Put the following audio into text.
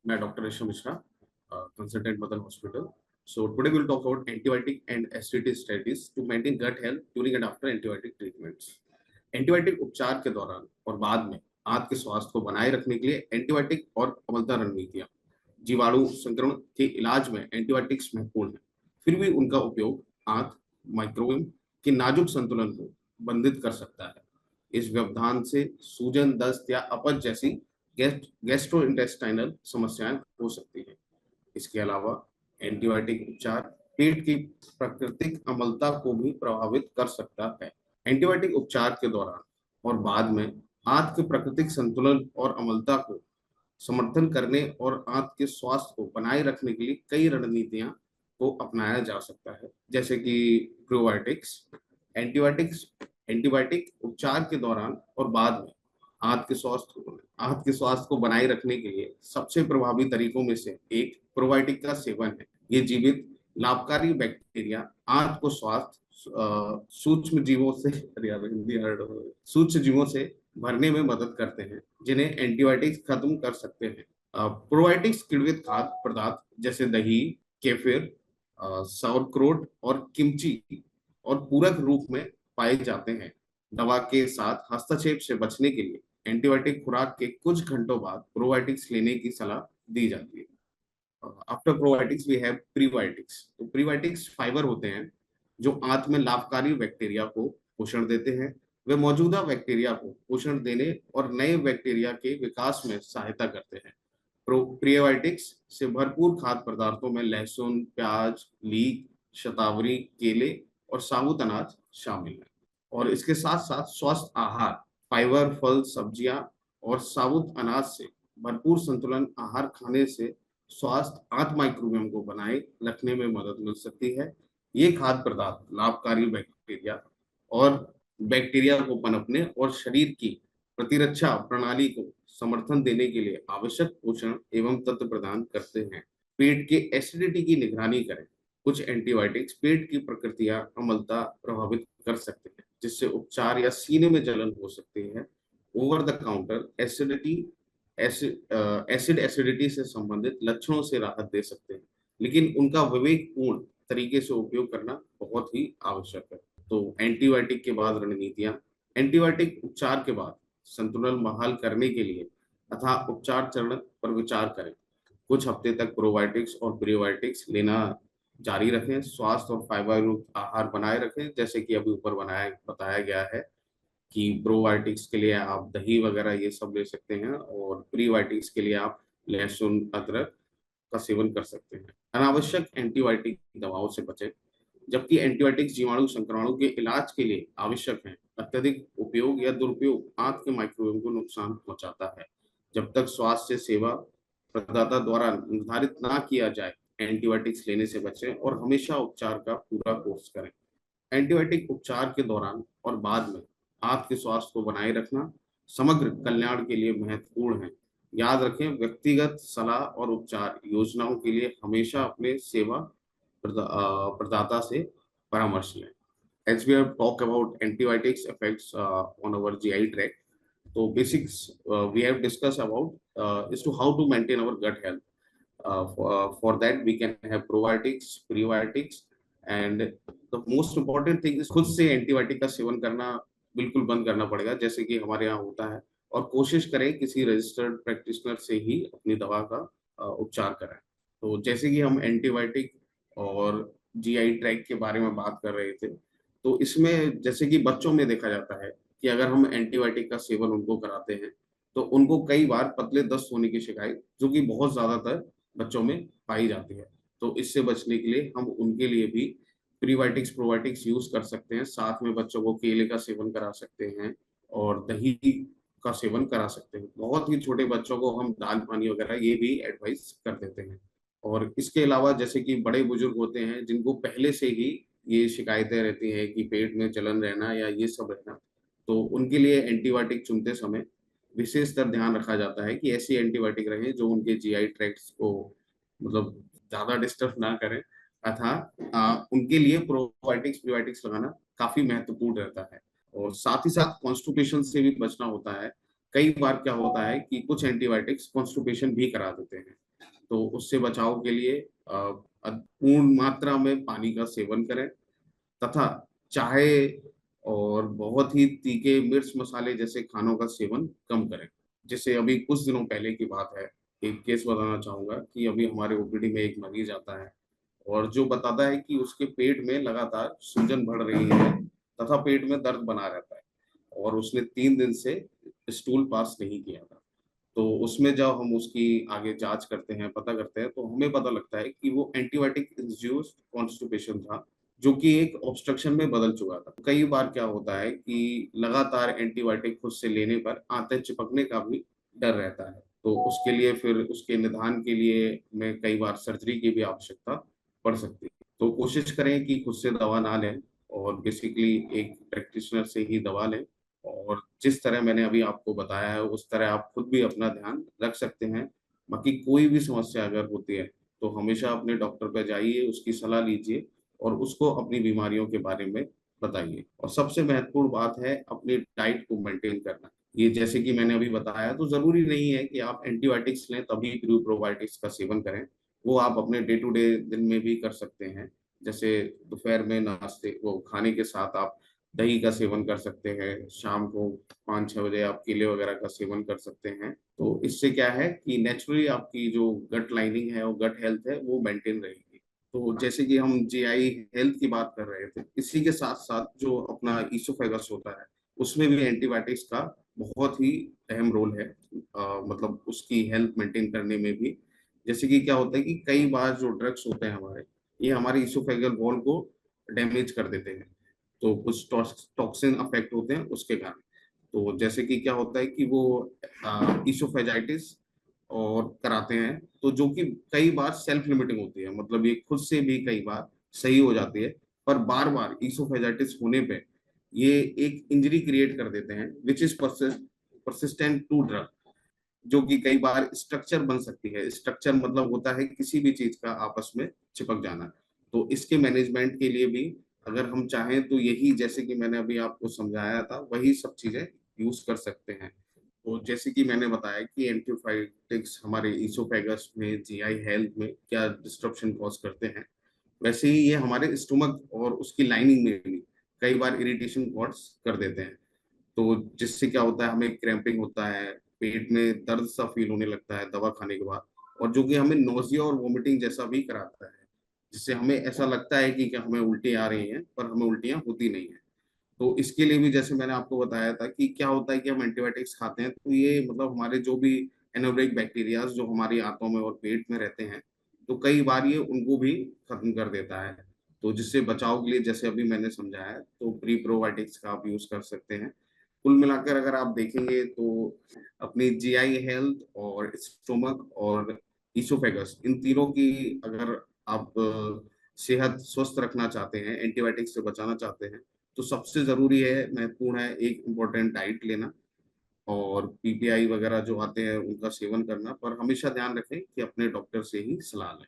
मैं डॉक्टर रेशम Mishra, consultant Madan Hospital. So today we'll talk about antibiotic and STD strategies to maintain gut health during and after antibiotic treatments. Antibiotic उपचार के दौरान और बाद में आंत के स्वास्थ्य को बनाए रखने के लिए एंटीबायोटिक और अमलता रणनीतियां। जीवाणु संक्रमण के इलाज में एंटीबायोटिक्स महत्वपूर्ण है, फिर भी उनका उपयोग आंत माइक्रोबियम के नाजुक संतुलन को बंधित कर सकता है। इस व्यवधान से सूजन, दस्त या अपच जैसी गैस्ट्रोइंटेस्टाइनल समस्याएं हो सकती हैं। इसके अलावा एंटीबायोटिक उपचार पेट की प्राकृतिक अम्लता को भी प्रभावित कर सकता है। एंटीबायोटिक उपचार के दौरान और बाद में आंत के प्राकृतिक संतुलन और अम्लता को समर्थन करने और आंत के स्वास्थ्य को बनाए रखने के लिए कई रणनीतियां को अपनाया जा सकता है, जैसे कि प्रोबायोटिक्स। एंटीबायोटिक्स एंटीबायोटिक उपचार के दौरान और बाद में आंत के स्वास्थ्य को बनाए रखने के लिए सबसे प्रभावी तरीकों में से एक प्रोबायोटिक का सेवन है। ये जीवित लाभकारी बैक्टीरिया आंत को सूक्ष्म जीवों से सूक्ष्म जीवों से भरने में मदद करते हैं, जिन्हें एंटीबायोटिक्स खत्म कर सकते हैं। प्रोबायोटिक्स किण्वित खाद्य पदार्थ जैसे दही, केफिर, sauerkraut और किमची और पूरक रूप में पाए जाते हैं। दवा के साथ हस्तक्षेप से बचने के लिए एंटीबायोटिक खुराक के कुछ घंटों बाद प्रोबायोटिक्स लेने की सलाह दी जाती है। After probiotics we have prebiotics. तो प्रीबायोटिक्स फाइबर होते हैं जो आंत में लाभकारी बैक्टीरिया को पोषण देते हैं। वे मौजूदा बैक्टीरिया को पोषण देने और नए बैक्टीरिया के विकास में सहायता करते हैं। प्रीबायोटिक्स से भरपूर खाद्य पदार्थों में लहसुन, प्याज, लीक, शतावरी, केले और साबुत अनाज शामिल है। और इसके साथ साथ स्वस्थ आहार, फाइबर, फल, सब्जियां और साबुत अनाज से भरपूर संतुलन आहार खाने से स्वास्थ्य आंत माइक्रोबियम को बनाए रखने में मदद मिल सकती है। ये खाद्य पदार्थ लाभकारी बैक्टीरिया को पनपने और शरीर की प्रतिरक्षा प्रणाली को समर्थन देने के लिए आवश्यक पोषण एवं तत्व प्रदान करते हैं। पेट के एसिडिटी की निगरानी करें। कुछ एंटीबायोटिक्स पेट की प्रकृतियां अम्लता प्रभावित कर सकते हैं, जिससे उपचार या सीने में जलन हो सकती है। Over the counter acid acidity से संबंधित लक्षणों से राहत दे सकते हैं, लेकिन उनका विवेकपूर्ण तरीके से उपयोग करना बहुत ही आवश्यक है। तो एंटीबायोटिक के बाद रणनीतियां। एंटीबायोटिक उपचार के बाद संतुलन बहाल करने के लिए तथा उपचार चरण पर विचार करें। कुछ हफ्ते तक प्रोबायोटिक्स और प्रीबायोटिक्स लेना जारी रखें। स्वास्थ्य और फाइबर युक्त आहार बनाए रखें, जैसे कि अभी ऊपर बताया गया है कि प्रोबायोटिक्स के लिए आप दही वगैरह ये सब ले सकते हैं और प्रीबायोटिक्स के लिए आप लहसुन, अदरक का सेवन कर सकते हैं। अनावश्यक एंटीबायोटिक दवाओं से बचें। जबकि एंटीबायोटिक्स जीवाणु संक्रमणों के इलाज के लिए आवश्यक हैं, अत्यधिक उपयोग या दुरुपयोग आंत के माइक्रोबियम को नुकसान पहुंचाता है। जब तक स्वास्थ्य सेवा प्रदाता द्वारा निर्धारित ना किया जाए, एंटीबायोटिक्स लेने से बचें और हमेशा उपचार का पूरा कोर्स करें। एंटीबायोटिक उपचार के दौरान और बाद में आंत के स्वास्थ्य को बनाए रखना समग्र कल्याण के लिए महत्वपूर्ण है। याद रखें, व्यक्तिगत सलाह और उपचार योजनाओं के लिए हमेशा अपने सेवा प्रदाता से परामर्श लें। As we have talked about antibiotics effects on our GI tract, so basics we have discussed about is to how to maintain our gut health. For that we can have probiotics, prebiotics, and the most important thing is खुद से antibiotic का seven करना बिल्कुल बंद करना पड़ेगा, जैसे कि हमारे यहाँ होता है, और कोशिश करें किसी रजिस्टर्ड प्रैक्टिशनर से ही अपनी दवा का उपचार कराएं। तो जैसे कि हम एंटीबायोटिक और जीआई ट्रैक के बारे में बात कर रहे थे, तो इसमें जैसे कि बच्चों में देखा जाता है कि अगर हम एंटीबायोटिक का सेवन उनको कराते हैं तो उनको कई बार पतले दस्त होने की शिकायत, जो कि बहुत ज्यादातर बच्चों में पाई जाती है। तो इससे बचने के लिए हम उनके लिए भी प्रीबायोटिक्स प्रोबायोटिक्स यूज कर सकते हैं। साथ में बच्चों को केले का सेवन करा सकते हैं और दही का सेवन करा सकते हैं। बहुत ही छोटे बच्चों को हम दाल पानी वगैरह ये भी एडवाइस कर देते हैं। और इसके अलावा जैसे कि बड़े बुजुर्ग होते हैं जिनको पहले से ही ये शिकायतें रहती हैं कि पेट में जलन रहना या ये सब रहना, तो उनके लिए एंटीबायोटिक चुनते समय विशेषतर ध्यान रखा जाता है कि ऐसी एंटीबायोटिक रहे जो उनके जीआई ट्रैक्ट्स को मतलब ज्यादा डिस्टर्ब ना करें, अतः उनके लिए प्रोबायोटिक्स प्रीबायोटिक्स लगाना काफी महत्वपूर्ण रहता है। और साथ ही साथ कॉन्स्टिपेशन से भी बचना होता है। कई बार क्या होता है कि कुछ एंटीबायोटिक्स कॉन्स्टिपेशन भी करा देते हैं। तो उससे बचाव के लिए पूर्ण मात्रा में पानी का सेवन करें, तथा चाय और बहुत ही तीखे मिर्च मसाले जैसे खानों का सेवन कम करें। जैसे अभी कुछ दिनों पहले की बात है, एक केस बताना चाहूंगा कि अभी हमारे ओपीडी में एक मरीज आता है और जो बताता है कि उसके पेट में लगातार सूजन बढ़ रही है तथा पेट में दर्द बना रहता है, और उसने 3 दिन से स्टूल पास नहीं किया था। तो उसमें जब हम उसकी आगे जांच करते हैं, पता करते हैं, तो हमें पता लगता है कि वो एंटीबायोटिक इंड्यूस्ड कॉन्स्टिपेशन था, जो कि एक ऑब्स्ट्रक्शन में बदल चुका था। कई बार क्या होता है कि लगातार एंटीबायोटिक खुद से लेने पर आंतें चिपकने का भी डर रहता है। तो उसके लिए फिर उसके निदान के लिए में कई बार सर्जरी की भी आवश्यकता पड़ सकती है। तो कोशिश करें कि खुद से दवा ना लें और बेसिकली एक प्रैक्टिशनर से ही दवा लें। और जिस तरह मैंने अभी आपको बताया है उस तरह आप खुद भी अपना ध्यान रख सकते हैं। बाकी कोई भी समस्या अगर होती है तो हमेशा अपने डॉक्टर पर जाइए, उसकी सलाह लीजिए और उसको अपनी बीमारियों के बारे में बताइए। और सबसे महत्वपूर्ण बात है अपनी डाइट को मेंटेन करना। ये जैसे कि मैंने अभी बताया, तो जरूरी नहीं है कि आप एंटीबायोटिक्स लें तभी प्रोबायोटिक्स का सेवन करें। वो आप अपने डे टू डे दिन में भी कर सकते हैं। जैसे दोपहर में नाश्ते वो खाने के साथ आप दही का सेवन कर सकते हैं, शाम को 5-6 बजे आप केले वगैरह का सेवन कर सकते हैं। तो इससे क्या है कि नेचुरली आपकी जो गट लाइनिंग है और गट हेल्थ है वो मेंटेन रहेगी। तो जैसे कि हम जीआई हेल्थ की बात कर रहे थे, इसी के साथ साथ जो अपना ईसोफेगस होता है उसमें भी एंटीबायोटिक्स का बहुत ही अहम रोल है। मतलब उसकी हेल्थ मेंटेन करने में भी। जैसे कि क्या होता है कि कई बार जो ड्रग्स होते हैं हमारे, ये हमारे ईसोफेगल वॉल को डैमेज कर देते हैं। तो कुछ टॉक्सिन अफेक्ट होते हैं उसके कारण। तो जैसे कि क्या होता है कि वो ईसोफेजाइटिस और कराते हैं, तो जो कि कई बार सेल्फ लिमिटिंग होती है, मतलब ये खुद से भी कई बार सही हो जाती है, पर बार बार ईसोफेजाइटिस होने पे ये एक इंजरी क्रिएट कर देते हैं which is persistent to drug, जो कि कई बार स्ट्रक्चर बन सकती है। स्ट्रक्चर मतलब होता है किसी भी चीज का आपस में चिपक जाना। तो इसके मैनेजमेंट के लिए भी अगर हम चाहें तो यही, जैसे कि मैंने अभी आपको समझाया था, वही सब चीजें यूज कर सकते हैं। तो जैसे कि मैंने बताया कि एंटीबायोटिक्स हमारे ईसोफेगस में, जीआई हेल्थ में क्या डिस्टरप्शन कॉज करते हैं, वैसे ही ये हमारे स्टोमक और उसकी लाइनिंग में भी कई बार इरिटेशन कॉज कर देते हैं। तो जिससे क्या होता है, हमें क्रैम्पिंग होता है, पेट में दर्द सा फील होने लगता है दवा खाने के बाद, और जो कि हमें नोजिया और वोमिटिंग जैसा भी कराता है, जिससे हमें ऐसा लगता है कि हमें उल्टी आ रही हैं, पर हमें उल्टियां होती नहीं है। तो इसके लिए भी जैसे मैंने आपको बताया था कि क्या होता है कि हम एंटीबायोटिक्स खाते हैं तो ये मतलब हमारे जो भी एनोरेक बैक्टीरियाज जो हमारी आंतों में और पेट में रहते हैं, तो कई बार ये उनको भी खत्म कर देता है। तो जिससे बचाव के लिए जैसे अभी मैंने समझाया है, तो प्री प्रोबायोटिक्स का आप यूज कर सकते हैं। कुल मिलाकर अगर आप देखेंगे तो अपनी जीआई हेल्थ और स्टोमक और इसोफेगस, इन तीनों की अगर आप सेहत स्वस्थ रखना चाहते हैं, एंटीबायोटिक्स से बचाना चाहते हैं, तो सबसे जरूरी है, महत्वपूर्ण है, एक इम्पोर्टेंट डाइट लेना और पीपीआई वगैरह जो आते हैं उनका सेवन करना। पर हमेशा ध्यान रखें कि अपने डॉक्टर से ही सलाह लें।